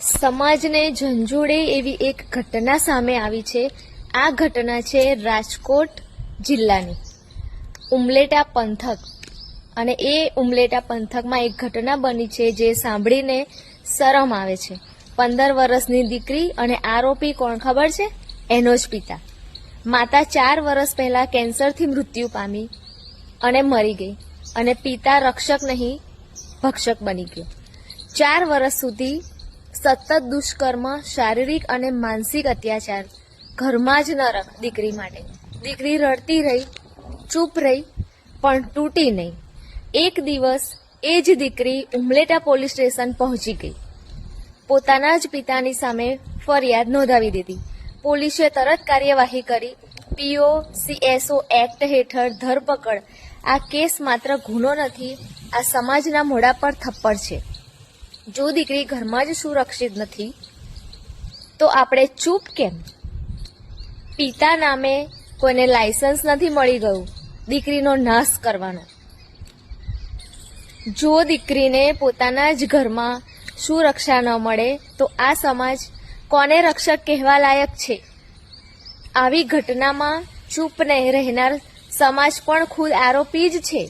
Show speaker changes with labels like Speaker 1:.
Speaker 1: સમાજને ઝંઝોળે એવી એક ઘટના સામે આવી છે. આ ઘટના છે રાજકોટ જિલ્લાની ઉમલેટા પંથક. અને એ ઉમલેટા પંથકમાં એક ઘટના બની છે જે સાંભળીને શરમ આવે છે. 15 વર્ષની દીકરી અને આરોપી કોણ ખબર છે? એનો જ પિતા. માતા 4 વર્ષ પહેલા કેન્સરથી મૃત્યુ પામી અને મરી ગઈ, અને પિતા રક્ષક નહીં ભક્ષક બની ગયો. 4 વર્ષ સુધી સતત દુષ્કર્મ, શારીરિક અને માનસિક અત્યાચાર, ઘરમાં જ નરક દીકરી માટે. દીકરી રડતી રહી, ચૂપ રહી, પણ તૂટી નહીં. એક દિવસ એ જ દીકરી ઉમલેટા પોલીસ સ્ટેશન પહોંચી ગઈ. પોતાના જ પિતાની સામે ફરિયાદ નોંધાવી દીધી. પોલીસે તરત કાર્યવાહી કરી. POCSO એક્ટ હેઠળ ધરપકડ. આ કેસ માત્ર ગુનો નથી, આ સમાજના મોઢા પર થપ્પડ છે. જો દીકરી ઘરમાં જ સુરક્ષિત નથી તો આપણે ચૂપ કેમ? પિતા નામે કોઈને લાયસન્સ નથી મળી ગયું દીકરીનો નાશ કરવાનો. જો દીકરીને પોતાના જ ઘરમાં સુરક્ષા ન મળે તો આ સમાજ કોને રક્ષક કહેવા લાયક છે? આવી ઘટનામાં ચૂપ નહીં રહેનાર સમાજ પણ ખુદ આરોપી જ છે.